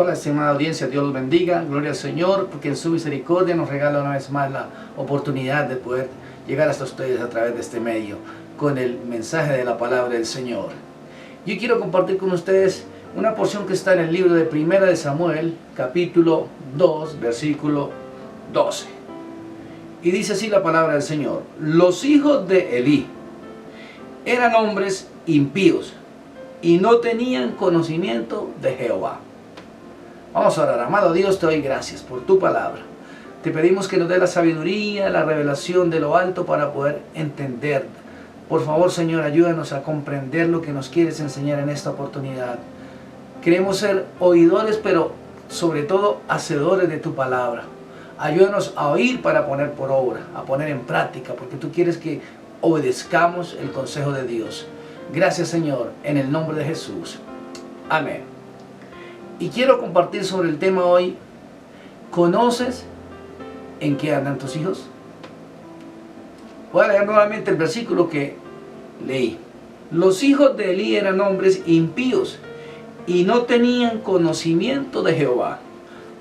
Hola, estimada audiencia, Dios los bendiga, gloria al Señor, porque en su misericordia nos regala una vez más la oportunidad de poder llegar hasta ustedes a través de este medio, con el mensaje de la palabra del Señor. Yo quiero compartir con ustedes una porción que está en el libro de Primera de Samuel, capítulo 2, versículo 12. Y dice así la palabra del Señor: los hijos de Elí eran hombres impíos y no tenían conocimiento de Jehová. Vamos a orar. Amado Dios, te doy gracias por tu palabra. Te pedimos que nos dé la sabiduría, la revelación de lo alto para poder entender. Por favor, Señor, ayúdanos a comprender lo que nos quieres enseñar en esta oportunidad. Queremos ser oidores, pero sobre todo hacedores de tu palabra. Ayúdanos a oír para poner por obra, a poner en práctica, porque tú quieres que obedezcamos el consejo de Dios. Gracias, Señor, en el nombre de Jesús. Amén. Y quiero compartir sobre el tema hoy: ¿conoces en qué andan tus hijos? Voy a leer nuevamente el versículo que leí. Los hijos de Elí eran hombres impíos y no tenían conocimiento de Jehová.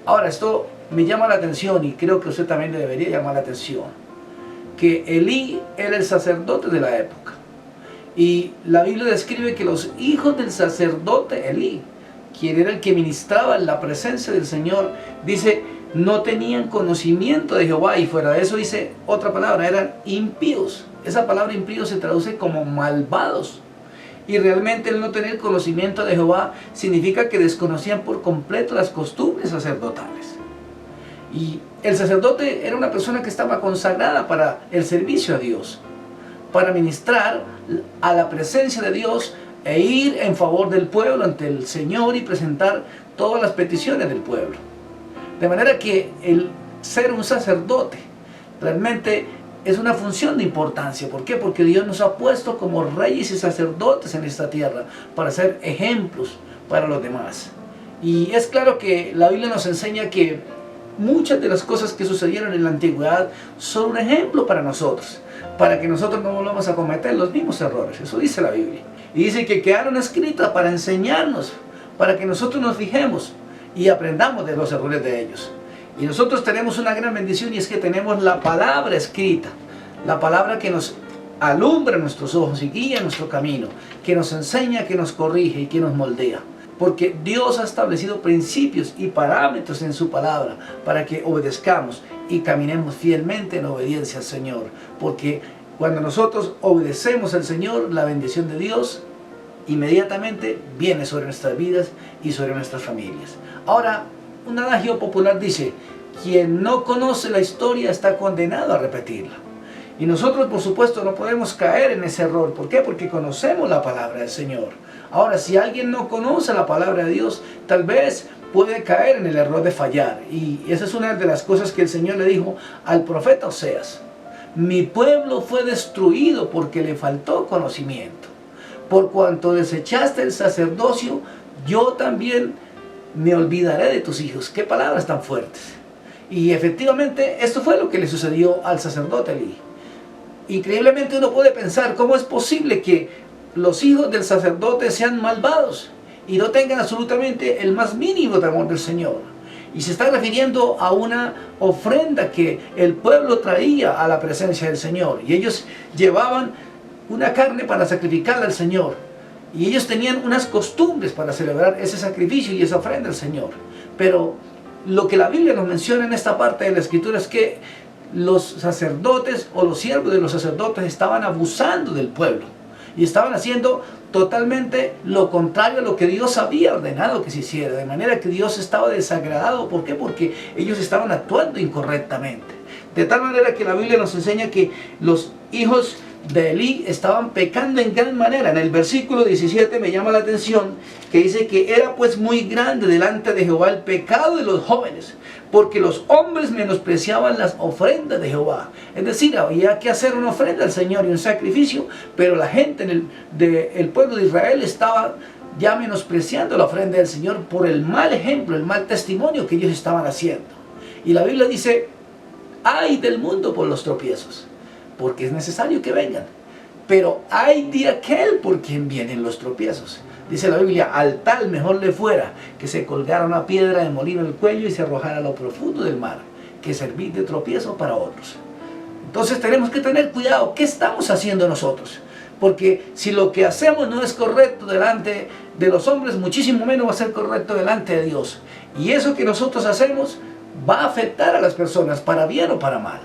Ahora, esto me llama la atención y creo que usted también le debería llamar la atención. Que Elí era el sacerdote de la época. Y la Biblia describe que los hijos del sacerdote Elí, quien era el que ministraba en la presencia del Señor, dice, no tenían conocimiento de Jehová. Y fuera de eso dice otra palabra, eran impíos. Esa palabra impíos se traduce como malvados. Y realmente el no tener conocimiento de Jehová significa que desconocían por completo las costumbres sacerdotales. Y el sacerdote era una persona que estaba consagrada para el servicio a Dios, para ministrar a la presencia de Dios e ir en favor del pueblo ante el Señor y presentar todas las peticiones del pueblo. De manera que el ser un sacerdote realmente es una función de importancia. ¿Por qué? Porque Dios nos ha puesto como reyes y sacerdotes en esta tierra para ser ejemplos para los demás. Y es claro que la Biblia nos enseña que muchas de las cosas que sucedieron en la antigüedad son un ejemplo para nosotros, para que nosotros no volvamos a cometer los mismos errores. Eso dice la Biblia. Y dice que quedaron escritas para enseñarnos, para que nosotros nos fijemos y aprendamos de los errores de ellos. Y nosotros tenemos una gran bendición, y es que tenemos la palabra escrita, la palabra que nos alumbra nuestros ojos y guía nuestro camino, que nos enseña, que nos corrige y que nos moldea. Porque Dios ha establecido principios y parámetros en su palabra para que obedezcamos y caminemos fielmente en obediencia al Señor. Porque cuando nosotros obedecemos al Señor, la bendición de Dios inmediatamente viene sobre nuestras vidas y sobre nuestras familias. Ahora, un adagio popular dice: quien no conoce la historia está condenado a repetirla. Y nosotros, por supuesto, no podemos caer en ese error. ¿Por qué? Porque conocemos la palabra del Señor. Ahora, si alguien no conoce la palabra de Dios, tal vez puede caer en el error de fallar. Y esa es una de las cosas que el Señor le dijo al profeta Oseas: mi pueblo fue destruido porque le faltó conocimiento. Por cuanto desechaste el sacerdocio, yo también me olvidaré de tus hijos. Qué palabras tan fuertes. Y efectivamente esto fue lo que le sucedió al sacerdote Elí. Increíblemente uno puede pensar, ¿cómo es posible que los hijos del sacerdote sean malvados y no tengan absolutamente el más mínimo temor del Señor? Y se está refiriendo a una ofrenda que el pueblo traía a la presencia del Señor. Y ellos llevaban una carne para sacrificarla al Señor. Y ellos tenían unas costumbres para celebrar ese sacrificio y esa ofrenda al Señor. Pero lo que la Biblia nos menciona en esta parte de la Escritura es que los sacerdotes o los siervos de los sacerdotes estaban abusando del pueblo. Y estaban haciendo totalmente lo contrario a lo que Dios había ordenado que se hiciera. De manera que Dios estaba desagradado. ¿Por qué? Porque ellos estaban actuando incorrectamente. De tal manera que la Biblia nos enseña que los hijos de Elí estaban pecando en gran manera. En el versículo 17 me llama la atención que dice que era pues muy grande delante de Jehová el pecado de los jóvenes, porque los hombres menospreciaban las ofrendas de Jehová. Es decir, había que hacer una ofrenda al Señor y un sacrificio, pero la gente del pueblo de Israel estaba ya menospreciando la ofrenda del Señor por el mal ejemplo, el mal testimonio que ellos estaban haciendo. Y la Biblia dice: ay del mundo por los tropiezos, porque es necesario que vengan. pero hay de aquel por quien vienen los tropiezos. Dice la Biblia, al tal mejor le fuera que se colgara una piedra de molino en el cuello y se arrojara a lo profundo del mar, que servir de tropiezo para otros. Entonces tenemos que tener cuidado, ¿qué estamos haciendo nosotros? Porque si lo que hacemos no es correcto delante de los hombres, muchísimo menos va a ser correcto delante de Dios. Y eso que nosotros hacemos va a afectar a las personas, para bien o para mal.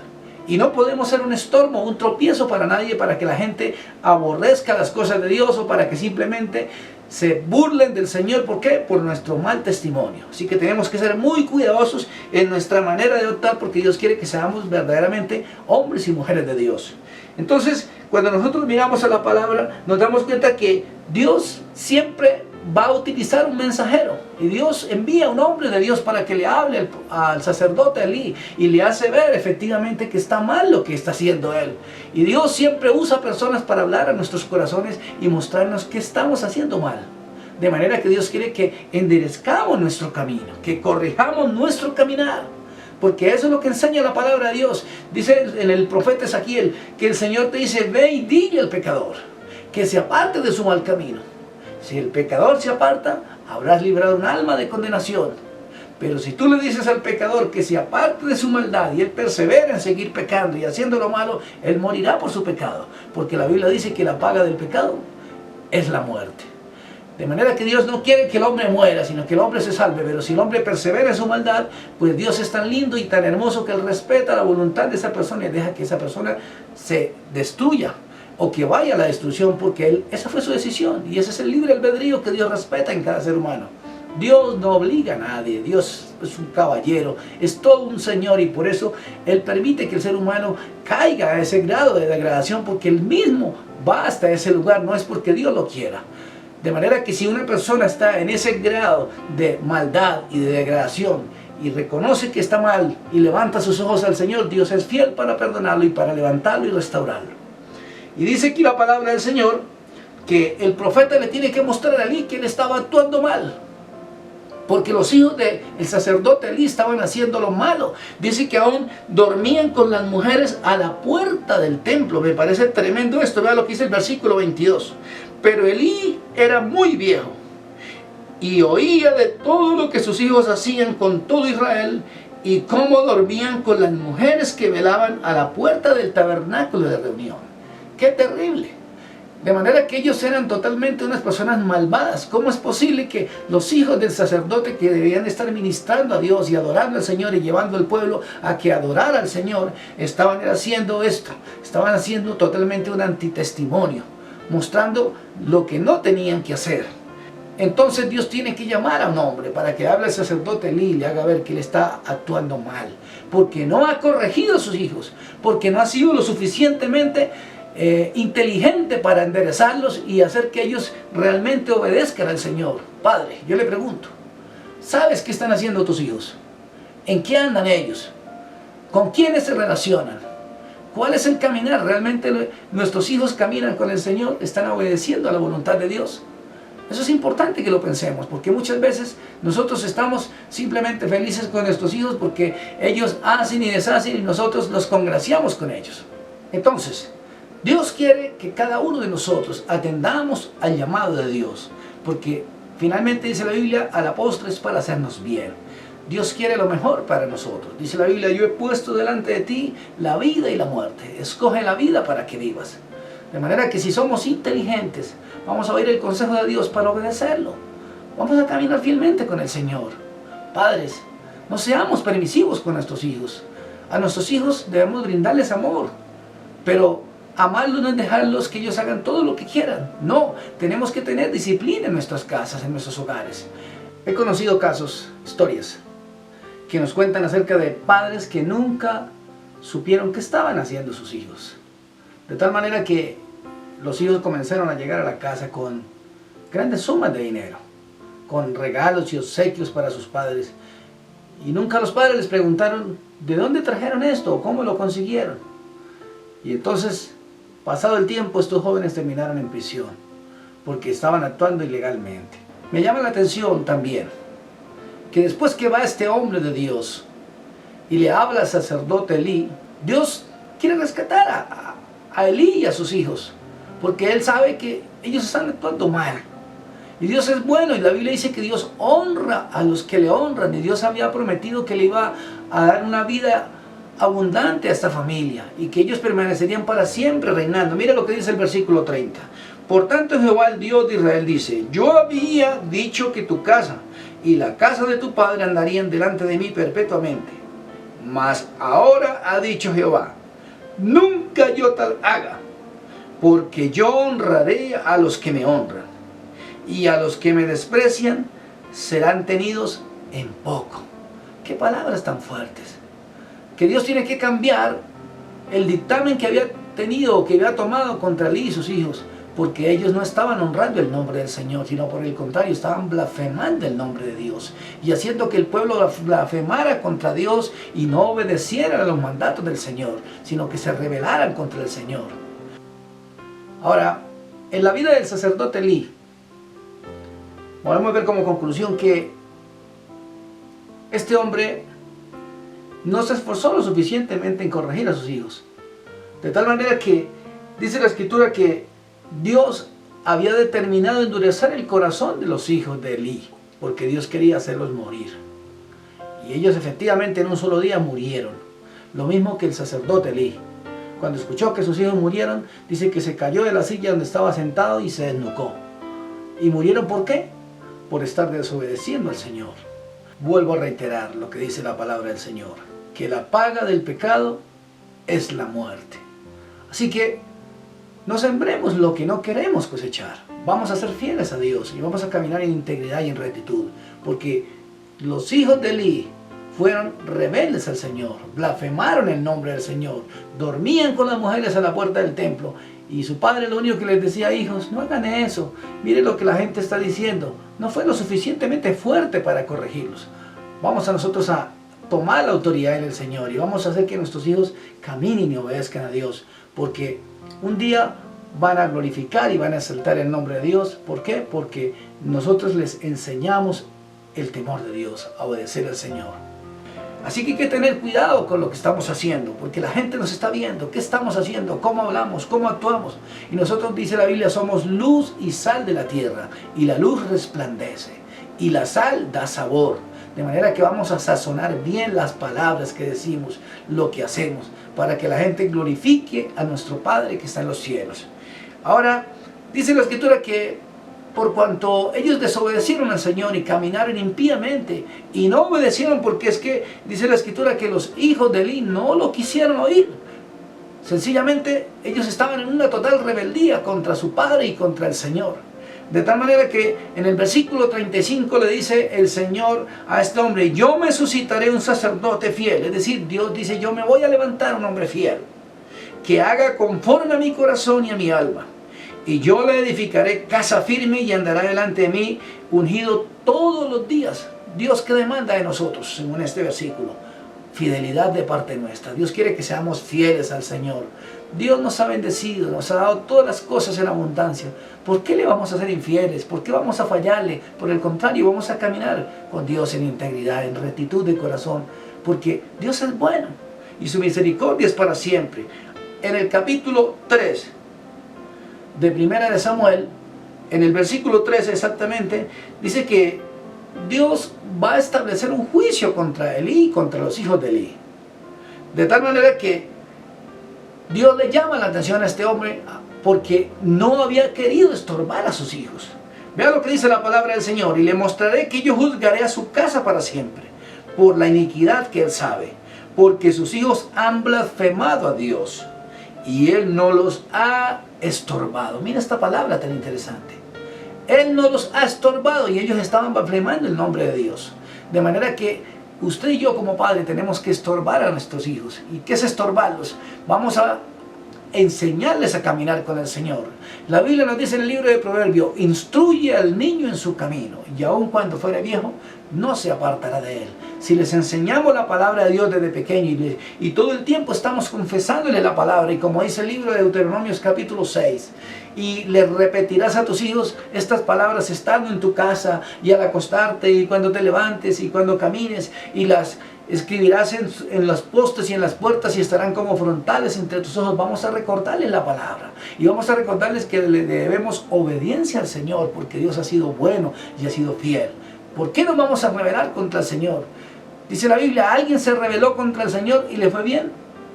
Y no podemos ser un estorbo, un tropiezo para nadie, para que la gente aborrezca las cosas de Dios o para que simplemente se burlen del Señor. ¿Por qué? Por nuestro mal testimonio. Así que tenemos que ser muy cuidadosos en nuestra manera de optar, porque Dios quiere que seamos verdaderamente hombres y mujeres de Dios. Entonces, cuando nosotros miramos a la palabra, nos damos cuenta que Dios siempre va a utilizar un mensajero, y Dios envía a un hombre de Dios para que le hable al sacerdote Elí y le hace ver efectivamente que está mal lo que está haciendo él. Y Dios siempre usa personas para hablar a nuestros corazones y mostrarnos que estamos haciendo mal. De manera que Dios quiere que enderezcamos nuestro camino, que corrijamos nuestro caminar, porque eso es lo que enseña la palabra de Dios. Dice en el profeta Ezequiel que el Señor te dice: ve y dile al pecador que se aparte de su mal camino. Si el pecador se aparta, habrás librado un alma de condenación. Pero si tú le dices al pecador que se aparte de su maldad y él persevera en seguir pecando y haciendo lo malo, él morirá por su pecado. Porque la Biblia dice que la paga del pecado es la muerte. De manera que Dios no quiere que el hombre muera, sino que el hombre se salve. Pero si el hombre persevera en su maldad, pues Dios es tan lindo y tan hermoso que él respeta la voluntad de esa persona y deja que esa persona se destruya o que vaya a la destrucción, porque esa fue su decisión, y ese es el libre albedrío que Dios respeta en cada ser humano. Dios no obliga a nadie, Dios es un caballero, es todo un Señor, y por eso Él permite que el ser humano caiga a ese grado de degradación, porque Él mismo va hasta ese lugar, no es porque Dios lo quiera. De manera que si una persona está en ese grado de maldad y de degradación y reconoce que está mal y levanta sus ojos al Señor, Dios es fiel para perdonarlo y para levantarlo y restaurarlo. Y dice aquí la palabra del Señor que el profeta le tiene que mostrar a Elí que él estaba actuando mal, porque los hijos del sacerdote Elí estaban haciendo lo malo. Dice que aún dormían con las mujeres a la puerta del templo. Me parece tremendo esto. Vea lo que dice el versículo 22. Pero Elí era muy viejo y oía de todo lo que sus hijos hacían con todo Israel, y cómo dormían con las mujeres que velaban a la puerta del tabernáculo de reunión. ¡Qué terrible! De manera que ellos eran totalmente unas personas malvadas. ¿Cómo es posible que los hijos del sacerdote, que debían estar ministrando a Dios y adorando al Señor y llevando al pueblo a que adorara al Señor, estaban haciendo esto? Estaban haciendo totalmente un antitestimonio, mostrando lo que no tenían que hacer. Entonces Dios tiene que llamar a un hombre para que hable al sacerdote Elí y le haga ver que él está actuando mal, porque no ha corregido a sus hijos, porque no ha sido lo suficientemente inteligente para enderezarlos y hacer que ellos realmente obedezcan al Señor. Padre, yo le pregunto, ¿sabes qué están haciendo tus hijos? ¿En qué andan ellos? ¿Con quiénes se relacionan? ¿Cuál es el caminar? ¿Realmente nuestros hijos caminan con el Señor? ¿Están obedeciendo a la voluntad de Dios? Eso es importante que lo pensemos, porque muchas veces nosotros estamos simplemente felices con nuestros hijos porque ellos hacen y deshacen y nosotros los congraciamos con ellos. Entonces, Dios quiere que cada uno de nosotros atendamos al llamado de Dios, porque finalmente dice la Biblia, a la postre es para hacernos bien. Dios quiere lo mejor para nosotros. Dice la Biblia, yo he puesto delante de ti la vida y la muerte. Escoge la vida para que vivas. De manera que si somos inteligentes, vamos a oír el consejo de Dios para obedecerlo. Vamos a caminar fielmente con el Señor. Padres, no seamos permisivos con nuestros hijos. A nuestros hijos debemos brindarles amor, pero amarlos no es dejarlos que ellos hagan todo lo que quieran. No, tenemos que tener disciplina en nuestras casas, en nuestros hogares. He conocido casos, historias, que nos cuentan acerca de padres que nunca supieron qué estaban haciendo sus hijos. De tal manera que los hijos comenzaron a llegar a la casa con grandes sumas de dinero, con regalos y obsequios para sus padres. Y nunca los padres les preguntaron de dónde trajeron esto o cómo lo consiguieron. Y entonces, pasado el tiempo, estos jóvenes terminaron en prisión porque estaban actuando ilegalmente. Me llama la atención también que después que va este hombre de Dios y le habla al sacerdote Elí, Dios quiere rescatar a Elí y a sus hijos, porque Él sabe que ellos están actuando mal. Y Dios es bueno, y la Biblia dice que Dios honra a los que le honran, y Dios había prometido que le iba a dar una vida abundante a esta familia, y que ellos permanecerían para siempre reinando. Mira lo que dice el versículo 30. Por tanto Jehová, el Dios de Israel, dice: yo había dicho que tu casa y la casa de tu padre andarían delante de mí perpetuamente. Mas ahora ha dicho Jehová: nunca yo tal haga, porque yo honraré a los que me honran, y a los que me desprecian serán tenidos en poco. Qué palabras tan fuertes. Que Dios tiene que cambiar el dictamen que había tenido, que había tomado contra Elí y sus hijos, porque ellos no estaban honrando el nombre del Señor, sino por el contrario, estaban blasfemando el nombre de Dios, y haciendo que el pueblo blasfemara contra Dios y no obedeciera a los mandatos del Señor, sino que se rebelaran contra el Señor. Ahora, en la vida del sacerdote Elí, podemos ver como conclusión que este hombre no se esforzó lo suficientemente en corregir a sus hijos, de tal manera que dice la Escritura que Dios había determinado endurecer el corazón de los hijos de Elí, porque Dios quería hacerlos morir. Y ellos efectivamente en un solo día murieron, lo mismo que el sacerdote Elí. Cuando escuchó que sus hijos murieron, dice que se cayó de la silla donde estaba sentado y se desnucó. ¿Y murieron por qué? Por estar desobedeciendo al Señor. Vuelvo a reiterar lo que dice la palabra del Señor, que la paga del pecado es la muerte. Así que no sembremos lo que no queremos cosechar. Vamos a ser fieles a Dios y vamos a caminar en integridad y en rectitud, porque los hijos de Elí fueron rebeldes al Señor, blasfemaron el nombre del Señor, dormían con las mujeres a la puerta del templo, y su padre lo único que les decía: hijos, no hagan eso, miren lo que la gente está diciendo. No fue lo suficientemente fuerte para corregirlos. Vamos a nosotros a tomar la autoridad en el Señor y vamos a hacer que nuestros hijos caminen y obedezcan a Dios, porque un día van a glorificar y van a exaltar el nombre de Dios. ¿Por qué? Porque nosotros les enseñamos el temor de Dios, a obedecer al Señor. Así que hay que tener cuidado con lo que estamos haciendo, porque la gente nos está viendo, qué estamos haciendo, cómo hablamos, cómo actuamos. Y nosotros, dice la Biblia, somos luz y sal de la tierra, y la luz resplandece, y la sal da sabor. De manera que vamos a sazonar bien las palabras que decimos, lo que hacemos, para que la gente glorifique a nuestro Padre que está en los cielos. Ahora, dice la Escritura que por cuanto ellos desobedecieron al Señor y caminaron impíamente y no obedecieron, porque es que dice la Escritura que los hijos de Elí no lo quisieron oír. Sencillamente ellos estaban en una total rebeldía contra su padre y contra el Señor. De tal manera que en el versículo 35 le dice el Señor a este hombre: yo me suscitaré un sacerdote fiel. Es decir, Dios dice: yo me voy a levantar un hombre fiel, que haga conforme a mi corazón y a mi alma. Y yo le edificaré casa firme y andará delante de mí ungido todos los días. Dios, ¿qué demanda de nosotros según este versículo? Fidelidad de parte nuestra. Dios quiere que seamos fieles al Señor. Dios nos ha bendecido, nos ha dado todas las cosas en abundancia. ¿Por qué le vamos a ser infieles? ¿Por qué vamos a fallarle? Por el contrario, vamos a caminar con Dios en integridad, en rectitud de corazón, porque Dios es bueno y su misericordia es para siempre. En el capítulo 3 de Primera de Samuel, en el versículo 13 exactamente, dice que Dios va a establecer un juicio contra Elí y contra los hijos de Elí. De tal manera que Dios le llama la atención a este hombre porque no había querido estorbar a sus hijos. Vea lo que dice la palabra del Señor: y le mostraré que yo juzgaré a su casa para siempre, por la iniquidad que él sabe, porque sus hijos han blasfemado a Dios, y él no los ha estorbado. Mira esta palabra tan interesante. Él no los ha estorbado, y ellos estaban blasfemando el nombre de Dios. De manera que usted y yo como padre tenemos que estorbar a nuestros hijos. ¿Y qué es estorbarlos? Vamos a enseñarles a caminar con el Señor. La Biblia nos dice en el libro de Proverbios: instruye al niño en su camino, y aun cuando fuere viejo, no se apartará de él. Si les enseñamos la palabra de Dios desde pequeño y todo el tiempo estamos confesándole la palabra, y como dice el libro de Deuteronomios capítulo 6, y le repetirás a tus hijos estas palabras estando en tu casa y al acostarte y cuando te levantes y cuando camines, y las escribirás en los postes y en las puertas y estarán como frontales entre tus ojos. Vamos a recordarles la palabra y vamos a recordarles que le debemos obediencia al Señor, porque Dios ha sido bueno y ha sido fiel. ¿Por qué nos vamos a rebelar contra el Señor? Dice la Biblia, ¿alguien se rebeló contra el Señor y le fue bien?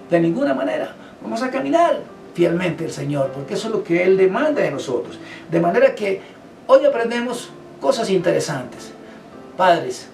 De ninguna manera. Vamos a caminar fielmente al Señor, porque eso es lo que Él demanda de nosotros. De manera que hoy aprendemos cosas interesantes. Padres,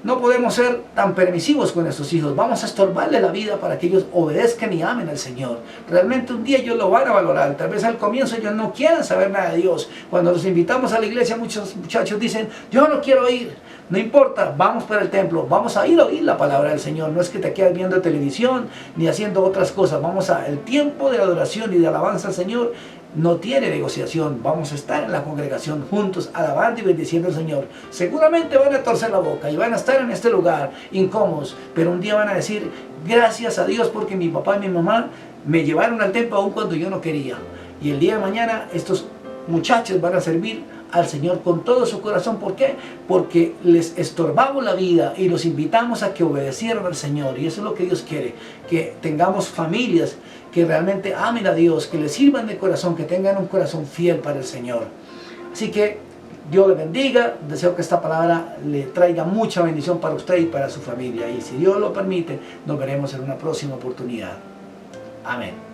no podemos ser tan permisivos con nuestros hijos. Vamos a estorbarle la vida para que ellos obedezcan y amen al Señor. Realmente un día ellos lo van a valorar. Tal vez al comienzo ellos no quieran saber nada de Dios. Cuando los invitamos a la iglesia, muchos muchachos dicen, yo no quiero ir. No importa, vamos para el templo, vamos a ir a oír la palabra del Señor. No es que te quedes viendo televisión ni haciendo otras cosas. Vamos a el tiempo de adoración y de alabanza al Señor. No tiene negociación. Vamos a estar en la congregación juntos, alabando y bendiciendo al Señor. Seguramente van a torcer la boca y van a estar en este lugar incómodos, pero un día van a decir, gracias a Dios porque mi papá y mi mamá me llevaron al templo aun cuando yo no quería. Y el día de mañana estos muchachos van a servir al Señor con todo su corazón. ¿Por qué? Porque les estorbamos la vida y los invitamos a que obedecieran al Señor. Y eso es lo que Dios quiere, que tengamos familias que realmente amen a Dios, que le sirvan de corazón, que tengan un corazón fiel para el Señor. Así que Dios le bendiga. Deseo que esta palabra le traiga mucha bendición para usted y para su familia. Y si Dios lo permite, nos veremos en una próxima oportunidad. Amén.